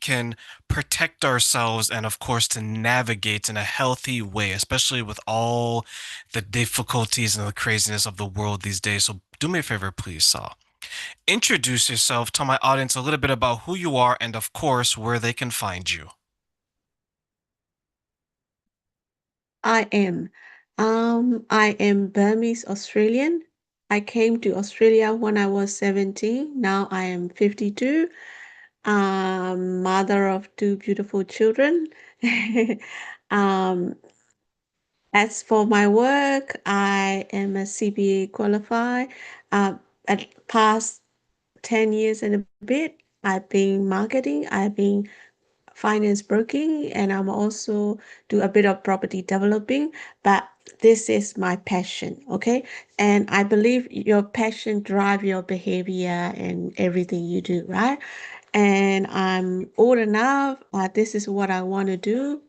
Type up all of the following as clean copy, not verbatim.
can protect ourselves and, of course, to navigate in a healthy way, especially with all the difficulties and the craziness of the world these days. So, do me a favor, please, Saul. Introduce yourself, tell my audience a little bit about who you are, and, of course, where they can find you. I am. I am Burmese Australian. I came to Australia when I was 17. Now I am 52. Mother of two beautiful children. Um, as for my work, I am a CPA qualified. Uh, at past 10 years and a bit, I've been marketing, I've been finance broking, and I'm also do a bit of property developing, but this is my passion, okay? And I believe your passion drive your behavior and everything you do, right? And I'm old enough, this is what I want to do.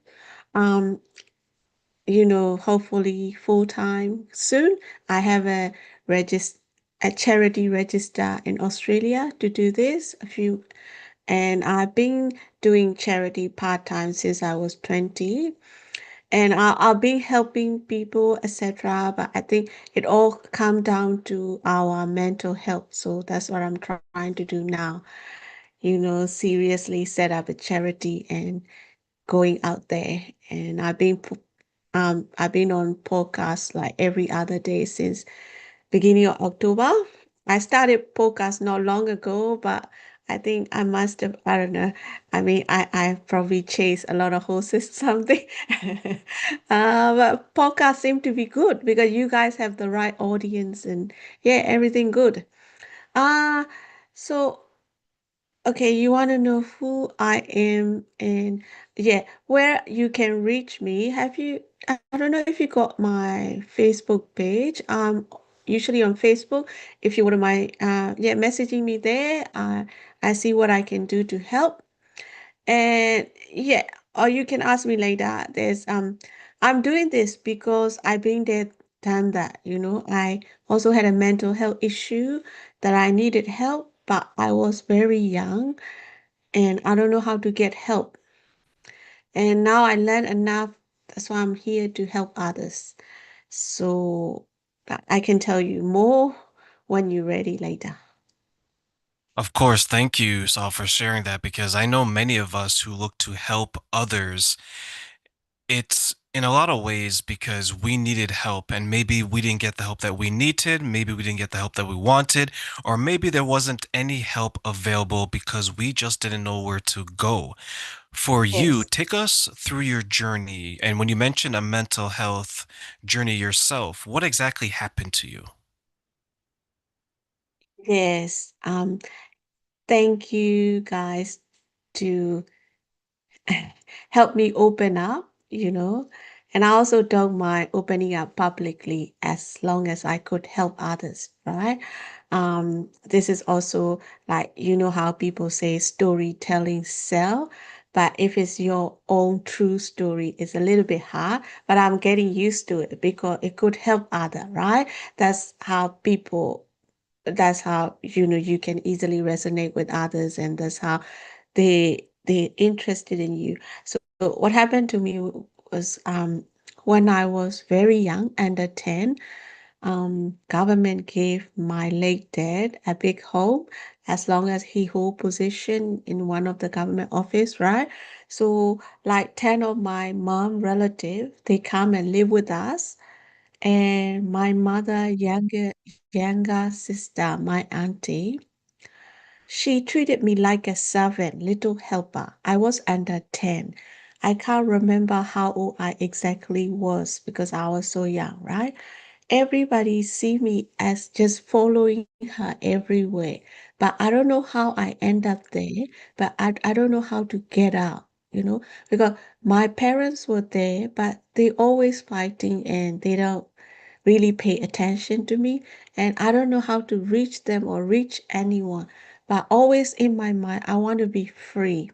Um, hopefully full time soon. I have a charity register in Australia to do this a few and I've been doing charity part-time since I was 20 and I've been helping people etc. But I think it all come down to our mental health, so that's what I'm trying to do now, seriously set up a charity and going out there. And I've been on podcasts like every other day since beginning of October. I started podcast not long ago, but I think I must have, I don't know. I mean, I probably chased a lot of horses, something. But podcasts seem to be good because you guys have the right audience and yeah, everything good. Uh, so okay, you want to know who I am and yeah, where you can reach me. I don't know if you got my Facebook page. Usually on Facebook, if you wouldn't mind, yeah, messaging me there. I see what I can do to help. And yeah, or you can ask me later. I'm doing this because I've been there, done that. I also had a mental health issue that I needed help, but I was very young and I don't know how to get help. And now I learned enough. That's why I'm here to help others. So I can tell you more when you're ready later. Of course, thank you, Saul, for sharing that because I know many of us who look to help others. It's in a lot of ways because we needed help and maybe we didn't get the help that we needed, maybe we didn't get the help that we wanted, or maybe there wasn't any help available because we just didn't know where to go. For you, Yes. take us through your journey. And when you mention a mental health journey yourself, what exactly happened to you? Yes. Thank you guys to help me open up, and I also don't mind opening up publicly as long as I could help others, right? This is also like, how people say storytelling sell, but if it's your own true story, it's a little bit hard, but I'm getting used to it because it could help other, right? That's how people that's how you can easily resonate with others and that's how they interested in you. So what happened to me was when I was very young, under 10, government gave my late dad a big home as long as he hold position in one of the government office, right? So like 10 of my mom relative, they come and live with us, and my mother younger sister, my auntie, she treated me like a servant, little helper. I was under 10. I can't remember how old I exactly was because I was so young, right? Everybody see me as just following her everywhere. But I don't know how I end up there, but I don't know how to get out, because my parents were there, but they always fighting and they don't really pay attention to me. And I don't know how to reach them or reach anyone. But always in my mind, I want to be free.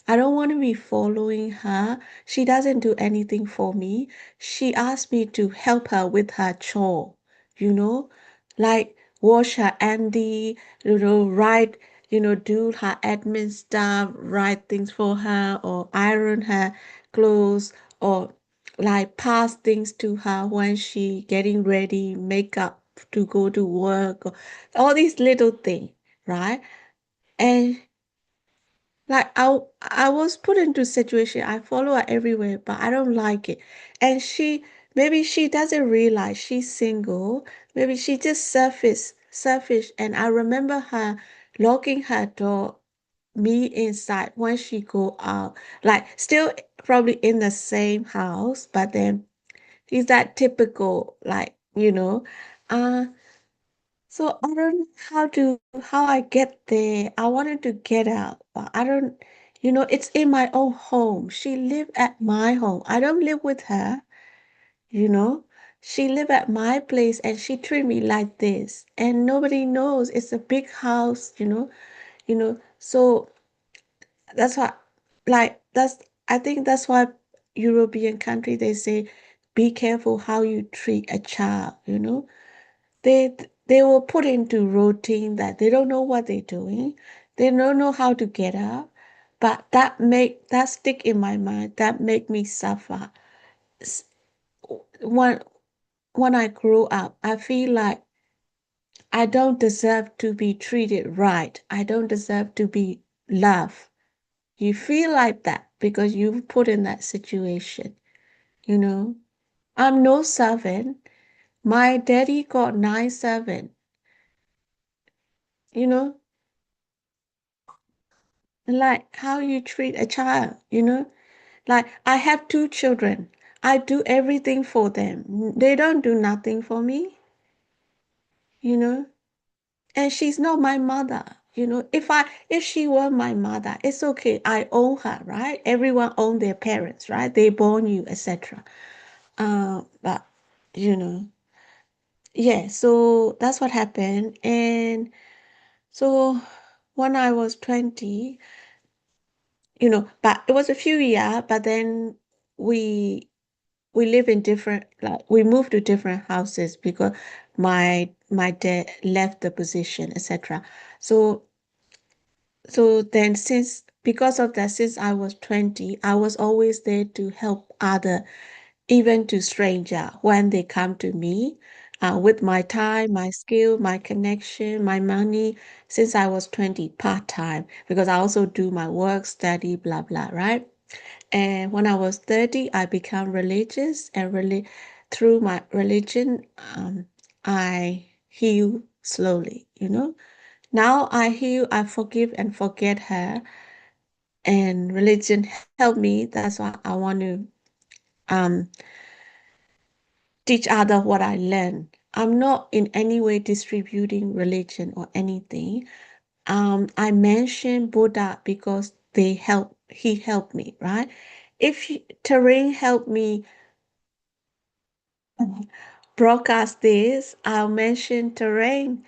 I don't want to be following her. She doesn't do anything for me. She asked me to help her with her chore, you know, like wash her Andy, ride, do her admin stuff, write things for her, or iron her clothes, or like pass things to her when she getting ready, makeup to go to work, or all these little things, right? And like I was put into situation. I follow her everywhere, but I don't like it. And maybe she doesn't realize she's single. Maybe she just selfish. And I remember her locking her door, me inside when she go out, like still probably in the same house, but then is that typical, like, uh, so I don't know how I get there. I wanted to get out, but I don't, it's in my own home. She live at my home. I don't live with her, you know. She live at my place and she treat me like this. And nobody knows. It's a big house, So that's why I think that's why European country they say be careful how you treat a child. They were put into routine that they don't know what they're doing. They don't know how to get up. But that stick in my mind, that make me suffer. S- When when I grew up, I feel like I don't deserve to be treated right. I don't deserve to be loved. You feel like that because you've put in that situation, you know. I'm no servant. My daddy got 9 servants, you know. Like how you treat a child. Like I have 2 children. I do everything for them. They don't do nothing for me, you know. And she's not my mother. If she were my mother, it's okay. I own her, right? Everyone own their parents, right? They born you, etc. But you know, yeah, so that's what happened. And so when I was 20, but it was a few years, but then we we live in different, like we moved to different houses because my dad left the position, etc. So so then because of that, since I was 20, I was always there to help other, even to stranger when they come to me, with my time, my skill, my connection, my money, since I was 20, part-time, because I also do my work, study, blah, blah, right? And when I was 30, I became religious, and really through my religion, I heal slowly. Now I heal, I forgive and forget her, and religion helped me. That's why I want to um teach other what I learned. I'm not in any way distributing religion or anything. I mentioned Buddha because he helped me, right? If Terrain helped me broadcast this, I'll mention Terrain,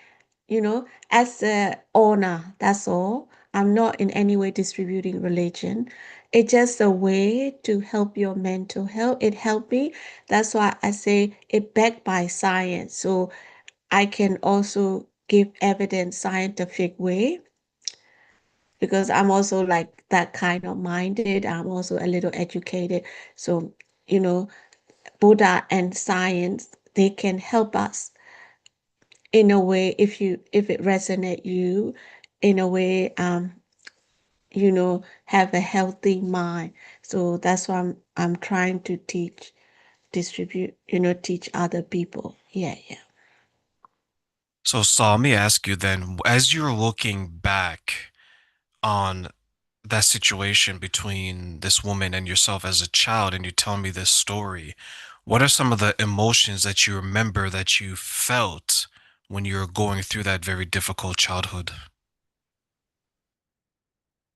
as a honor. That's all. I'm not in any way distributing religion. It's just a way to help your mental health. It helped me. That's why I say it backed by science. So I can also give evidence scientific way because I'm also like that kind of minded. I'm also a little educated. So, you know, Buddha and science, they can help us in a way if it resonate you in a way, have a healthy mind. So that's why I'm trying to teach other people. Yeah, yeah. So, Saul, let me ask you then, as you're looking back on that situation between this woman and yourself as a child, and you tell me this story, what are some of the emotions that you remember that you felt when you were going through that very difficult childhood?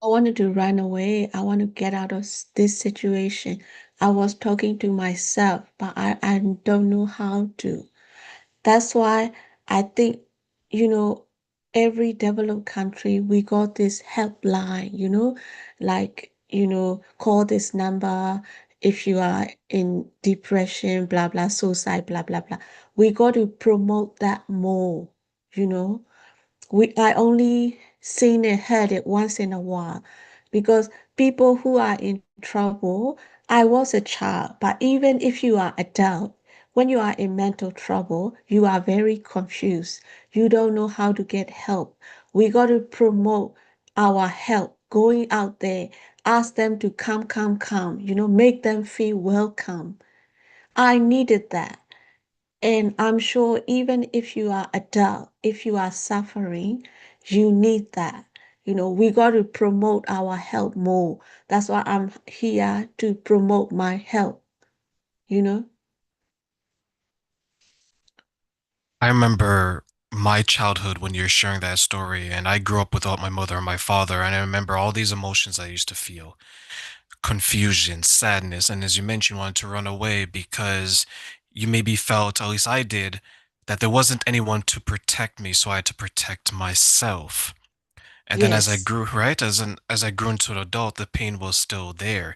I wanted to run away. I want to get out of this situation. I was talking to myself, but I don't know how to. That's why I think, you know, every developed country, we got this helpline, like, call this number if you are in depression, blah, blah, suicide, blah, blah, blah. We got to promote that more, you know. I only seen it, heard it once in a while. Because people who are in trouble, I was a child, but even if you are adult, when you are in mental trouble, you are very confused. You don't know how to get help. We got to promote our help, going out there, ask them to come, come, come, make them feel welcome. I needed that. And I'm sure even if you are adult, if you are suffering, you need that. We got to promote our help more. That's why I'm here to promote my help, you know? I remember my childhood when you're sharing that story, and I grew up without my mother and my father, and I remember all these emotions I used to feel: confusion, sadness, and as you mentioned, wanted to run away because you maybe felt, at least I did, that there wasn't anyone to protect me, so I had to protect myself. And then as I Yes. grew, right, as I grew into an adult, the pain was still there.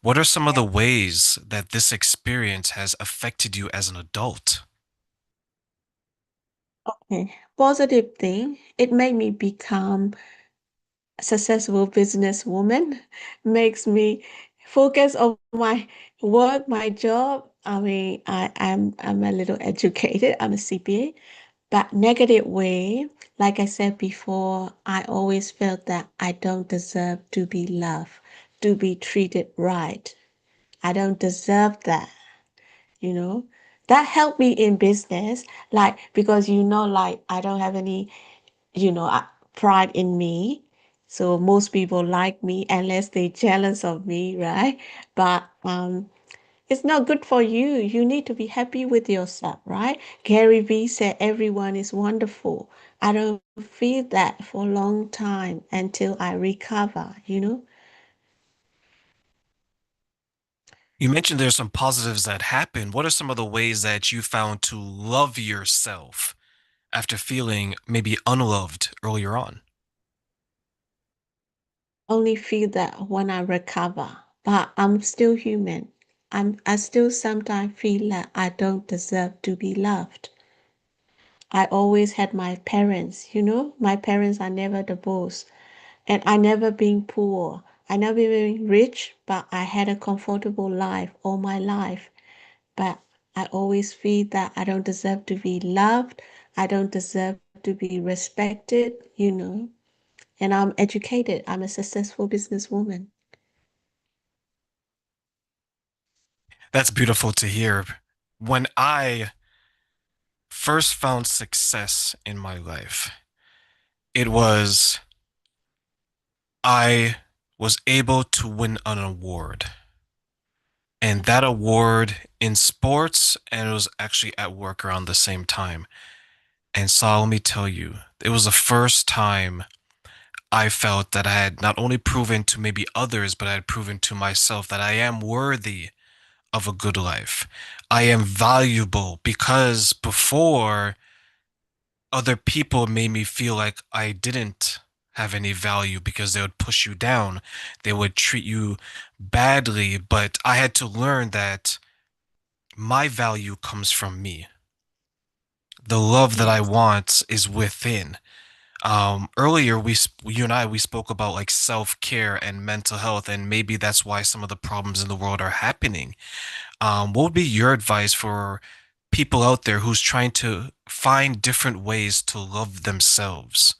What are some of the ways that this experience has affected you as an adult? Okay. Positive thing, it made me become successful businesswoman, makes me focus on my work, my job. I mean, I'm a little educated. I'm a CPA, but negative way, like I said before, I always felt that I don't deserve to be loved, to be treated right. I don't deserve that, you know. That helped me in business, like because like I don't have any pride in me. So most people like me unless they jealous of me, right? But it's not good for you. You need to be happy with yourself, right? Gary Vee said everyone is wonderful. I don't feel that for a long time until I recover. You mentioned there's some positives that happen. What are some of the ways that you found to love yourself after feeling maybe unloved earlier on? Only feel that when I recover. But I'm still human. I still sometimes feel that I don't deserve to be loved. I always had my parents. My parents are never divorced. And I never been poor. I never been rich, but I had a comfortable life all my life. But I always feel that I don't deserve to be loved. I don't deserve to be respected. And I'm educated. I'm a successful businesswoman. That's beautiful to hear. When I first found success in my life, it was I was able to win an award. And that award in sports, and it was actually at work around the same time. And so let me tell you, it was the first time I felt that I had not only proven to maybe others, but I had proven to myself that I am worthy of a good life. I am valuable because before, other people made me feel like I didn't have any value because they would push you down. They would treat you badly. But I had to learn that my value comes from me. The love that I Yes. want is within. Earlier you and I we spoke about like self-care and mental health, and maybe that's why some of the problems in the world are happening. What would be your advice for people out there who's trying to find different ways to love themselves?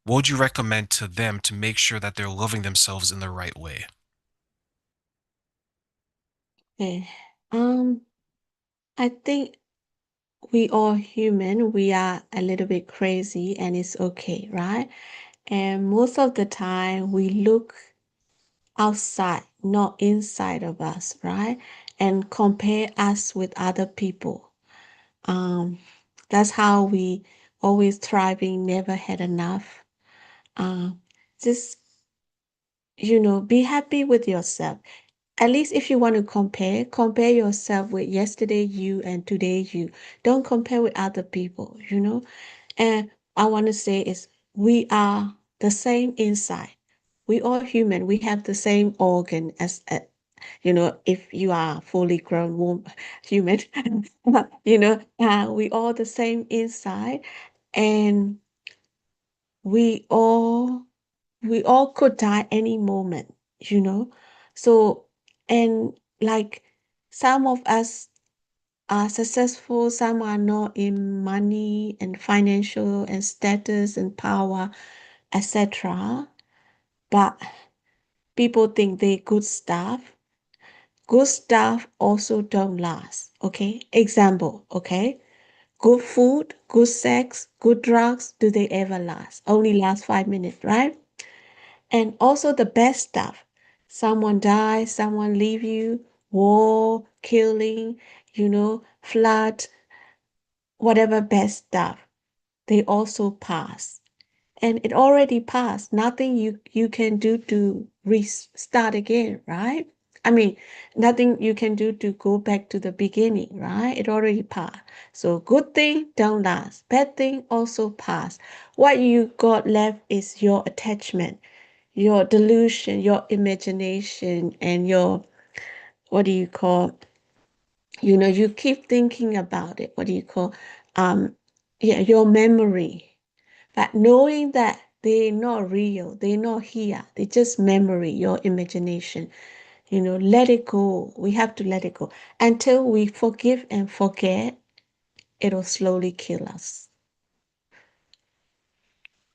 What would you recommend to them to make sure that they're loving themselves in the right way? Okay. Um, I think we all human. We are a little bit crazy and it's okay, right? And most of the time we look outside, not inside of us, right? And compare us with other people. Um, that's how we always thriving, never had enough. Um, just, be happy with yourself. At least if you want to compare yourself with yesterday you and today you. Don't compare with other people. And I want to say is we are the same inside. We are human. We have the same organ if you are fully grown human, we all the same inside. And we all we all could die any moment, you know. So, and like some of us are successful, some are not in money and financial and status and power, etc. But people think they good stuff. Good stuff also don't last. Okay. Example. Okay. Good food, good sex, good drugs, do they ever last? Only last 5 minutes, right? And also the best stuff. Someone dies, someone leave you, war, killing, flood, whatever best stuff. They also pass. And it already passed. Nothing you can do to restart again, right? I mean, nothing you can do to go back to the beginning, right? It already passed. So good thing don't last. Bad thing also pass. What you got left is your attachment, your delusion, your imagination, and your, what do you call, you keep thinking about it. What do you call, um, yeah, your memory. But knowing that they're not real, they're not here, they're just memory, your imagination, let it go. We have to let it go. Until we forgive and forget, it'll slowly kill us.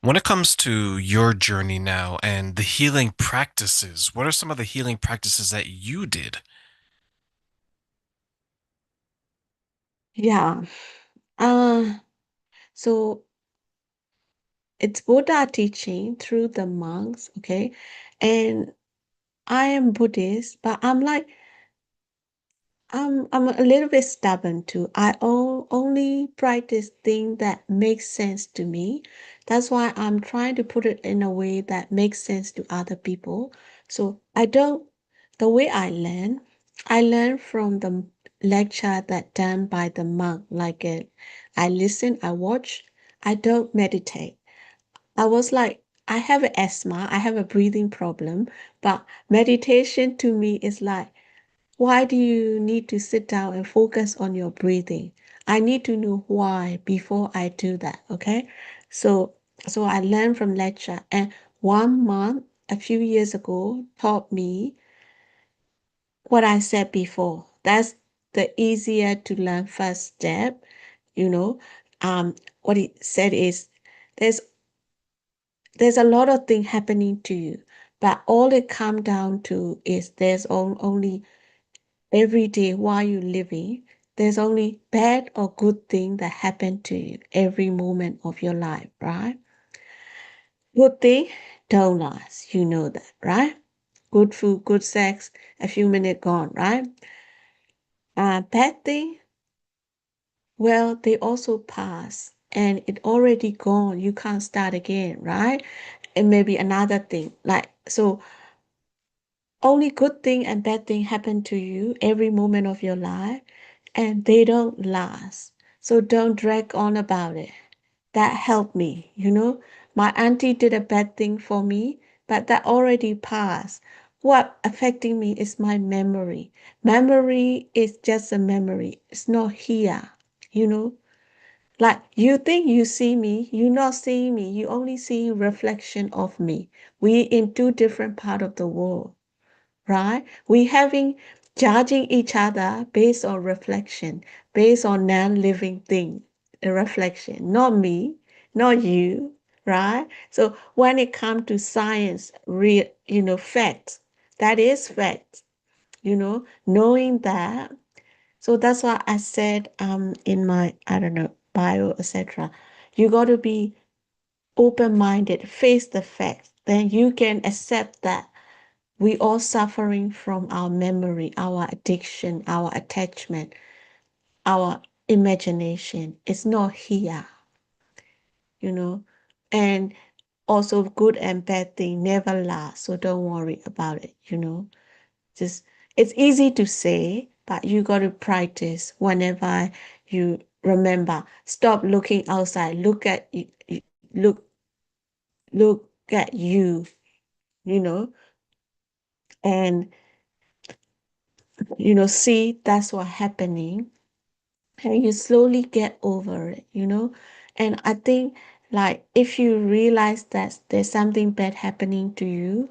When it comes to your journey now and the healing practices, what are some of the healing practices that you did? Yeah. Uh, so it's Buddha teaching through the monks, okay? And I am Buddhist, but I'm a little bit stubborn too. Only practice things that make sense to me. That's why I'm trying to put it in a way that makes sense to other people. So I don't, the way I learn from the lecture that done by the monk. I listen, I watch, I don't meditate. I was like, I have an asthma, I have a breathing problem, but meditation to me is like, why do you need to sit down and focus on your breathing? I need to know why before I do that, okay? So so I learned from lecture, and 1 month a few years ago taught me what I said before. That's the easier to learn first step, you know. What he said is there's there's a lot of things happening to you, but all it come down to is there's only every day while you're living, there's only bad or good thing that happen to you every moment of your life, right? Good thing don't last, you know that, right? Good food, good sex, a few minutes gone, right? Bad thing, well, they also pass and it already gone. You can't start again, right? And maybe another thing, like so. Only good thing and bad thing happen to you every moment of your life, and they don't last. So don't drag on about it. That helped me, My auntie did a bad thing for me, but that already passed. What affecting me is my memory. Memory is just a memory. It's not here, you know. Like you think you see me, you not seeing me. You only see reflection of me. We in two different part of the world, right? We having judging each other based on reflection, based on non-living thing, a reflection, not me, not you, right? So when it comes to science, real, facts, that is fact, knowing that. So that's why I said in my, I don't know, bio, etc. You got to be open-minded, face the facts, then you can accept that we all suffering from our memory, our addiction, our attachment, our imagination. It's not here, you know. And also good and bad thing never last. So don't worry about it. Just it's easy to say, but you got to practice whenever you remember. Stop looking outside. Look at you know, and see that's what happening and you slowly get over it. And I think Like if you realize that there's something bad happening to you,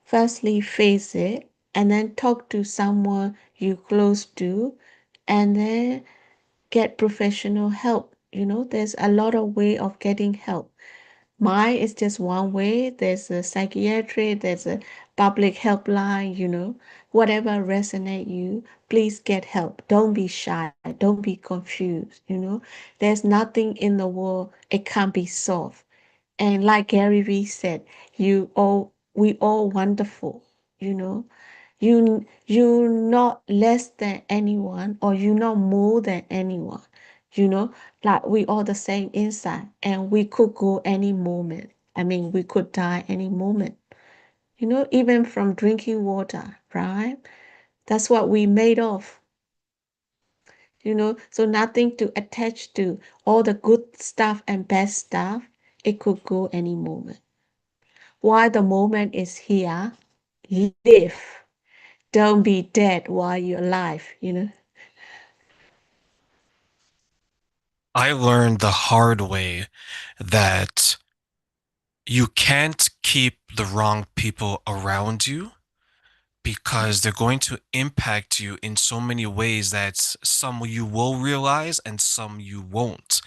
firstly face it and then talk to someone you close to and then get professional help. There's a lot of way of getting help. Mine is just one way. There's a psychiatric, there's a public helpline, whatever resonate you, please get help. Don't be shy. Don't be confused. There's nothing in the world it can't be solved. And like Gary Vee said, we all wonderful, you know. You're not less than anyone or you're not more than anyone, you know, like we all the same inside and we could go any moment. I mean, we could die any moment, even from drinking water, right? That's what we made of. So nothing to attach to all the good stuff and bad stuff. It could go any moment. While the moment is here, live. Don't be dead while you're alive. I learned the hard way that you can't keep the wrong people around you because they're going to impact you in so many ways that some you will realize and some you won't.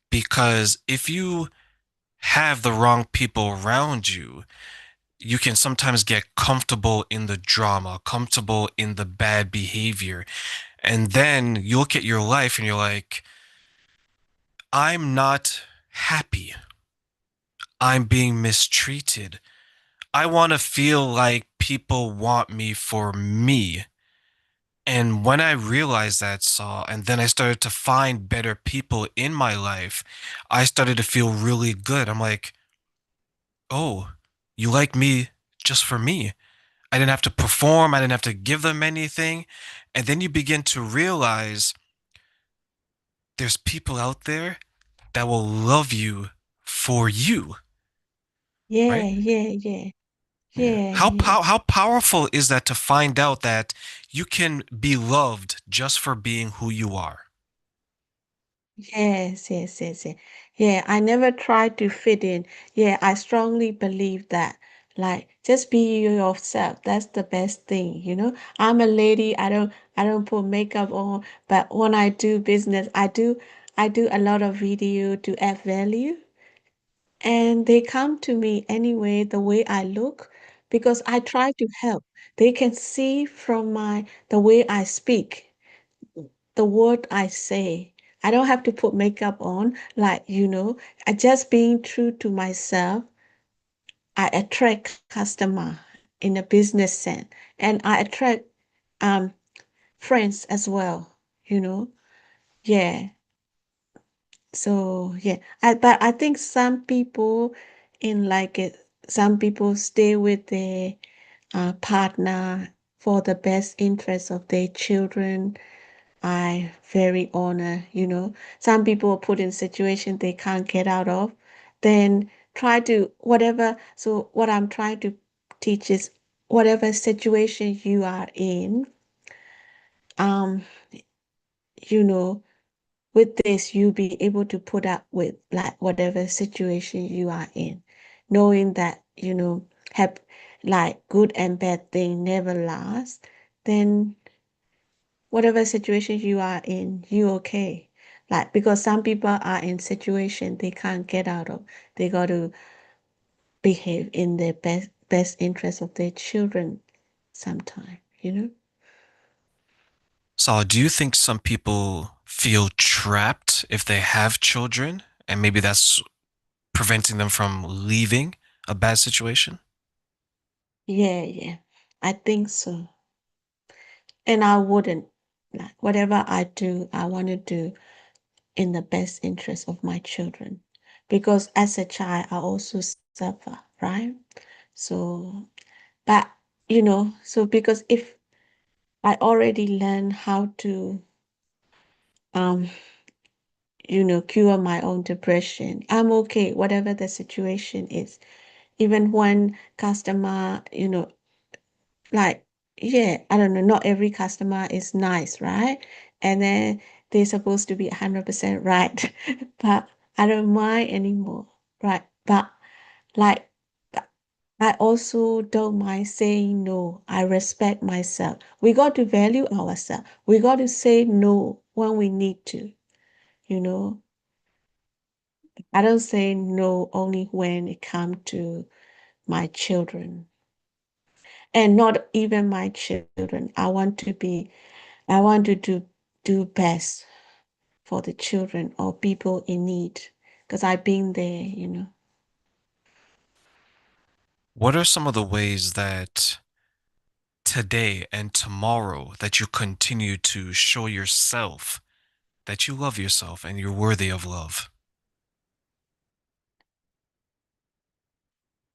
Because if you have the wrong people around you, you can sometimes get comfortable in the drama, comfortable in the bad behavior. And then you look at your life and you're like, I'm not happy. I'm being mistreated. I want to feel like people want me for me. And when I realized that, Saul, and then I started to find better people in my life, I started to feel really good. I'm like, oh, you like me just for me. I didn't have to perform, I didn't have to give them anything. And then you begin to realize there's people out there that will love you for you, Yeah, right? yeah, yeah, Yeah. yeah, yeah. How powerful is that to find out that you can be loved just for being who you are? Yes, yes, yes, yes. Yeah, I never tried to fit in. Yeah, I strongly believe that. Like, just be yourself. That's the best thing. I'm a lady. I don't put makeup on, but when I do business, I do a lot of video to add value. And they come to me anyway, the way I look, because I try to help. They can see from the way I speak, the word I say. I don't have to put makeup on, I just being true to myself. I attract customer in a business sense, and I attract um friends as well. You know, yeah. So yeah, but I think some people in like it, some people stay with their partner for the best interest of their children. I very honor. Some people are put in situation they can't get out of. Then try to whatever. So what I'm trying to teach is whatever situation you are in, um, you know, with this you'll be able to put up with like whatever situation you are in, knowing that have like good and bad thing never last. Then whatever situation you are in, you okay. Like because some people are in situation they can't get out of. They got to behave in their best interest of their children sometime. So, do you think some people feel trapped if they have children, and maybe that's preventing them from leaving a bad situation? Yeah, yeah. I think so. And I wouldn't. Like whatever I do, I want to do in the best interest of my children. Because as a child, I also suffer, right? So, but so because if I already learned how to, um, cure my own depression, I'm okay, whatever the situation is. Even when customer, like, yeah, I don't know, not every customer is nice, right? And then they're supposed to be 100% right, but I don't mind anymore. right? But like I also don't mind saying no. I respect myself. We got to value ourselves. We got to say no when we need to, you know. I don't say no only when it comes to my children and not even my children. I want to do best for the children or people in need because I've been there, you know. What are some of the ways that today and tomorrow that you continue to show yourself that you love yourself and you're worthy of love?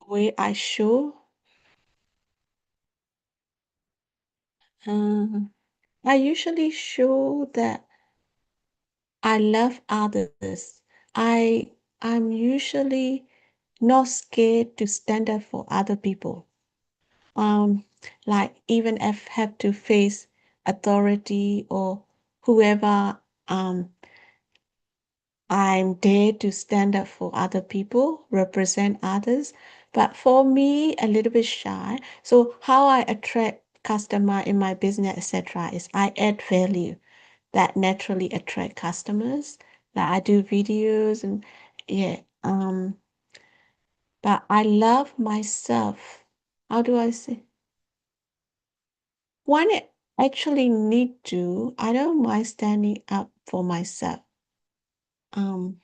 Way I show, uh, I usually show that I love others. I I'm usually not scared to stand up for other people. Um, like even if I have to face authority or whoever, I'm there to stand up for other people, represent others. But for me, a little bit shy. So how I attract customer in my business, etc., is I add value that naturally attract customers. Like I do videos and yeah. But I love myself. How do I say? When I actually need to, I don't mind standing up for myself. Um,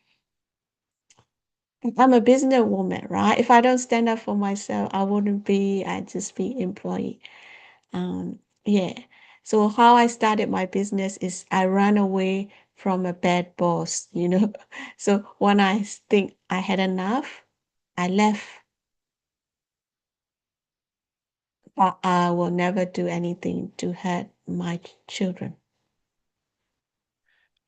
I'm a businesswoman, right? If I don't stand up for myself, I'd just be employee. Yeah. So how I started my business is I ran away from a bad boss, you know. So when I think I had enough, I left, but I will never do anything to hurt my children.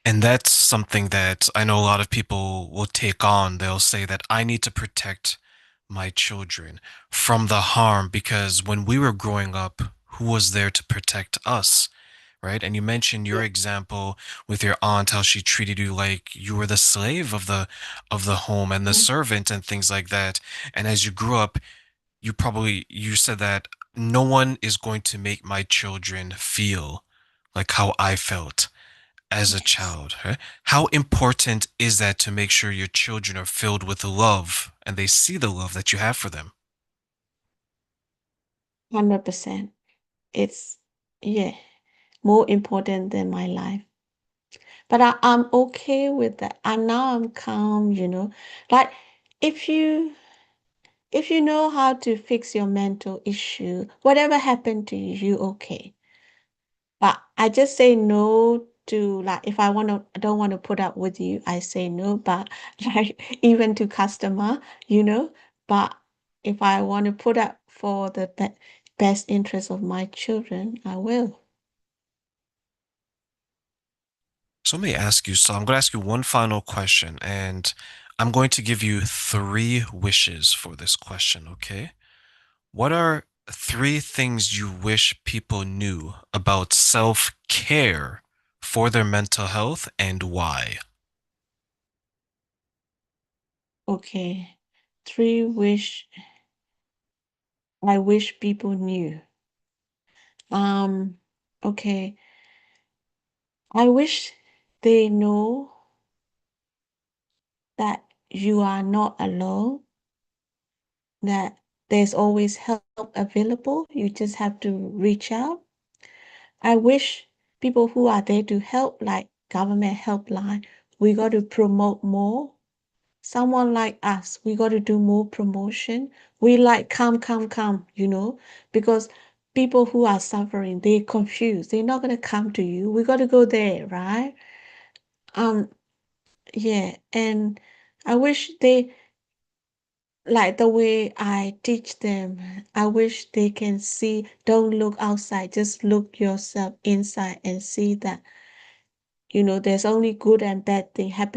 And that's something that I know a lot of people will take on. They'll say that I need to protect my children from the harm because when we were growing up, who was there to protect us? Right? And you mentioned your Yeah. example with your aunt, how she treated you like you were the slave of the home and the Mhm. servant and things like that. And as you grew up, you said that no one is going to make my children feel like how I felt as a Yes. child. Right? How important is that to make sure your children are filled with love and they see the love that you have for them? 100%. It's, yeah, more important than my life. But I'm okay with that. And now I'm calm, you know. Like if you if you know how to fix your mental issue, whatever happened to you, you okay. But I just say no to like if I don't want to put up with you, I say no. But like even to customer, you know. But if I want to put up for the best interest of my children, I will. So let me ask you, so I'm going to ask you one final question, and I'm going to give you three wishes for this question, okay? What are three things you wish people knew about self-care for their mental health and why? Okay. Three wish I wish people knew. Um, okay. I wish they know that you are not alone, that there's always help available. You just have to reach out. I wish people who are there to help, like government helpline, we got to promote more. Someone like us, we got to do more promotion. We like come, you know, because people who are suffering, they're confused. They're not gonna come to you. We got to go there, right? Um, yeah, and I wish they like the way I teach them. I wish they can see, don't look outside, just look yourself inside and see that, you know, there's only good and bad thing happening